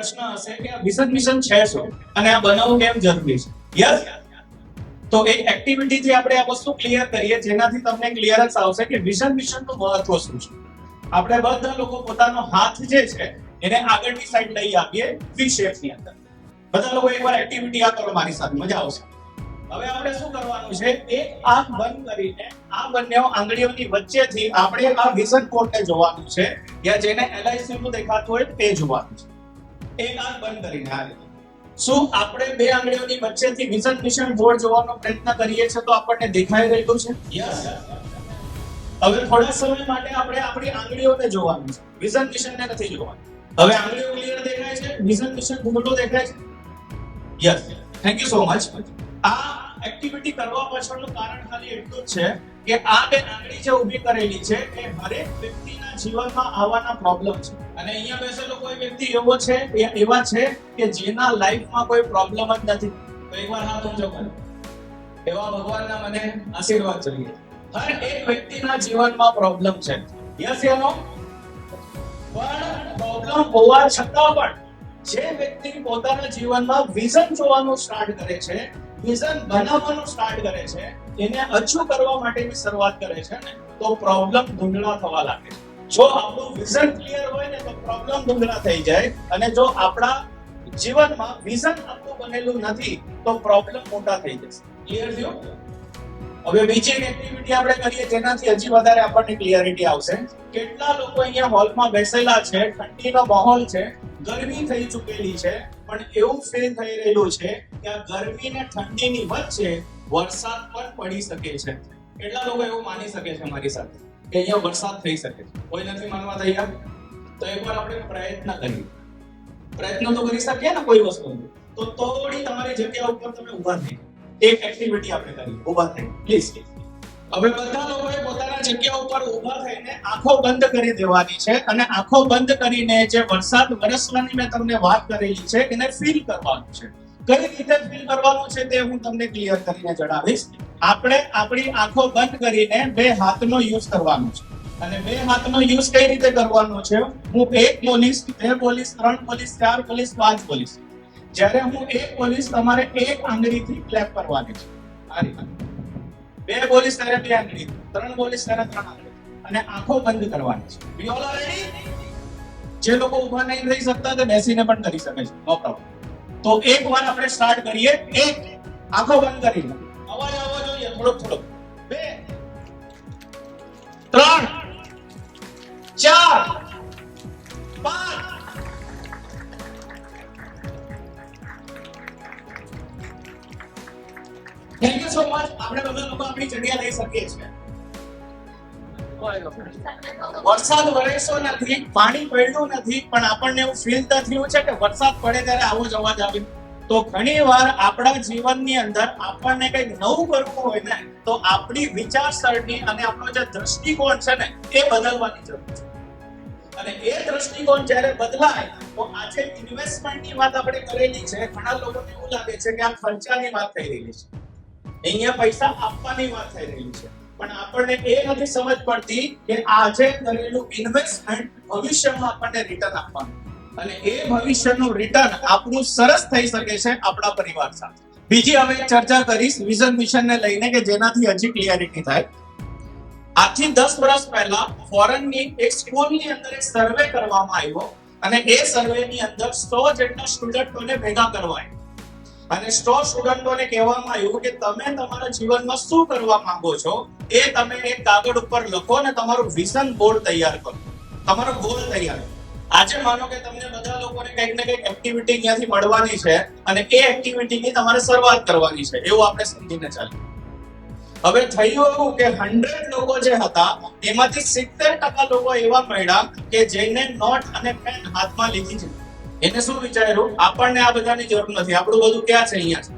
પ્રશ્ન હશે કે આ વિઝન મિશન છે શું અને આ બનાવવું કેમ જરૂરી છે? યસ, તો એક એક્ટિવિટી થી આપણે આ વસ્તુ ક્લિયર કરીએ જેનાથી તમને ક્લિયરન્સ આવશે કે વિઝન મિશનનું મહત્વ શું છે. આપણે બધા લોકો પોતાનો હાથ જે છે એને આગળની સાઈડ લઈ આપીએ વી શેપ ની અંદર. બધા લોકો એકવાર એક્ટિવિટી આ કરો મારી સાથે, મજા આવશે. હવે આપણે શું કરવાનું છે, એક આંખ બંધ કરીને આ બંને આંગળીઓની વચ્ચેથી આપણે આ વિઝન કોડને જોવાનું છે, યા જેને LIC નું દેખાતું હોય તે જોવાનું છે. એક આંખ બંધ કરીને આ રીતે. શું આપણે બે આંગળીઓની વચ્ચેથી વિઝન મિશન બોર્ડ જોવાનો પ્રયત્ન કરીએ છીએ તો આપણને દેખાઈ રહ્યું છે? યસ. હવે થોડા સમય માટે આપણે આપણી આંગળીઓને જોવાનું છે, વિઝન મિશનને નથી જોવાનું. હવે આંગળીઓ ક્લિયર દેખાય છે, વિઝન મિશન ભૂલો દેખાય છે? Yes, thank you so much. આ એક્ટિવિટી કરવા પાછળનું કારણ ખાલી એટલું જ છે કે આ બે આંગળી જે ઊભી કરેલી છે એ હરેક વ્યક્તિના જીવનમાં આવવાના પ્રોબ્લેમ છે. અને અહીંયા બેસેલો કોઈ વ્યક્તિ એવો છે એવા છે કે જેના લાઈફમાં કોઈ પ્રોબ્લેમ જ નથી. તો એકવાર હાથ ઊંચો કરો. એવા ભગવાનના મને આશીર્વાદ જોઈએ. હર એક વ્યક્તિના જીવનમાં પ્રોબ્લેમ છે. યસ યા નો? પણ પ્રોબ્લેમ હોવા છતાં પણ જે વ્યક્તિ પોતાના જીવનમાં વિઝન જોવાનું સ્ટાર્ટ કરે છે, વિઝન બનાવવાનું સ્ટાર્ટ કરે છે, એને અચૂ કરવા માટેની શરૂઆત કરે છે ને, તો પ્રોબ્લેમ ધૂંધળા થવા લાગે છે. જો આપણું વિઝન ક્લિયર હોય ને તો પ્રોબ્લેમ ધૂંધળા થઈ જાય, અને જો આપણા જીવનમાં વિઝન આપણું બનેલું નથી તો પ્રોબ્લેમ મોટા થઈ જશે. ક્લિયર થયું? હવે બીજી એક્ટિવિટી આપણે કરીએ જેનાથી હજી વધારે આપણને ક્લિયરિટી આવશે. કેટલા લોકો અહીંયા હોલમાં બેસેલા છે, ઠંડીનો માહોલ છે, ગરમી થઈ ચૂકેલી છે, પણ એવું ફીલ થઈ રહ્યું છે કે આ ગરમી ને ઠંડીની વચ્ચે વરસાદ પણ પડી શકે છે. કેટલા લોકો એવું માની શકે છે મારી સાથે કે અહીંયા વરસાદ થઈ શકે છે? કોઈ નથી માનવા તૈયાર? તો એકવાર આપણે પ્રયત્ન કરીએ. પ્રયત્ન તો કરી શકીએ ને કોઈ વસ્તુનો. તો થોડી તમારી જગ્યા ઉપર તમે ઊભા થઈ એક એક્ટિવિટી આપણે કરીએ. ઊભા થઈ પ્લીઝ. હવે બધા લોકોએ પોતાના જગ્યા ઉપર ઊભા થઈને આંખો બંધ કરી દેવાની છે, અને આંખો બંધ કરીને જે વરસાદ વરસવાની મેં તમને વાત કરેલી છે એને ફીલ કરવાનું છે. કઈ રીતે ફીલ કરવાનું છે તે હું તમને ક્લિયર કરીને જણાવીશ. આપણે આપણી આંખો બંધ કરીને બે હાથનો યુઝ કરવાનો છે. અને બે હાથનો યુઝ કઈ રીતે કરવાનો છે? હું 1 બોલીશ, 2 બોલીશ, 3 બોલીશ, 4 બોલીશ, 5 બોલીશ. જ્યારે હું 1 બોલીશ તમારે એક આંગળીથી ક્લેપ કરવાની છે. આ રીતે 2 બોલીશ ત્યારે 2 આંગળી, 3 બોલીશ ત્યારે 3 આંગળી, અને આંખો બંધ કરવાની છે. We all are ready? જે લોકો ઊભા નહીં રહી શકતા તે બેસીને પણ કરી શકે છે, નો પ્રોબ્લેમ. તો એકવાર આપણે સ્ટાર્ટ કરીએ. એક, આંખો બંધ કરીને અવાજ આવવો જોઈએ થોડોક થોડોક. 2, 3, 4, 5. Thank you so much. આપણે બધા લોકો આપણી જગ્યા લઈ શકીએ છીએ. વરસાદ વરસ્યો નથી, પાણી પડ્યું નથી, પણ આપણને એવું ફીલ તો થયું છે કે વરસાદ પડે ત્યારે આવો જ અવાજ આવે. તો ઘણી વાર આપણા જીવનની અંદર આપણને કંઈક નવું કરવું હોય ને તો આપણી વિચારસરણી અને આપણો જે દ્રષ્ટિકોણ છે ને એ બદલવાની જરૂર છે. અને એ દ્રષ્ટિકોણ જ્યારે બદલાય તો આજે ઇન્વેસ્ટમેન્ટની વાત આપણે કરેલી છે. ઘણા લોકોને એવું લાગે છે કે આ ખર્ચાની વાત થઈ રહી છે, અહીંયા પૈસા આપવાની વાત થઈ રહી છે, પણ આપણને એ નથી સમજ પડતી કે આજે કરેલું ઇન્વેસ્ટમેન્ટ ભવિષ્યમાં આપણને રિટર્ન આપવાનું, અને એ ભવિષ્યનું રિટર્ન આપણું સરસ થઈ શકે છે આપણા પરિવાર સાથે. બીજી હવે ચર્ચા કરીશ વિઝન મિશનને લઈને કે જેનાથી હજી ક્લિયરિટી થાય. આજથી 10 વર્ષ પહેલા ફોરેનની એક સ્કૂલની અંદર એક સર્વે કરવામાં આવ્યો, અને એ સર્વેની અંદર 100 જેટલા સ્ટુડન્ટોને ભેગા કરવાય, અને 100 સ્ટુડન્ટોને કહેવામાં આવ્યું કે તમે તમારા જીવનમાં શું કરવા માંગો છો એ તમે એક કાગળ ઉપર લખો અને તમારું વિઝન બોર્ડ તૈયાર કરો, તમારો ગોલ તૈયાર કરો. આજે માનો કે તમને બધા લોકોને કંઈક ને કંઈક એક્ટિવિટી અહીંયાથી મળવાની છે, અને એ એક્ટિવિટીની તમારે શરૂઆત કરવાની છે, એવું આપણે સમજીને ચાલીએ. હવે થયું એવું કે 100 લોકો જે હતા એમાંથી 70% લોકો એવા મળ્યા કે જેને નોટ અને પેન હાથમાં લીધી છે. એને શું વિચાર્યું, આપણને આ બધાની જરૂર નથી, આપણું બધું ક્યાં છે, અહીંયા છે.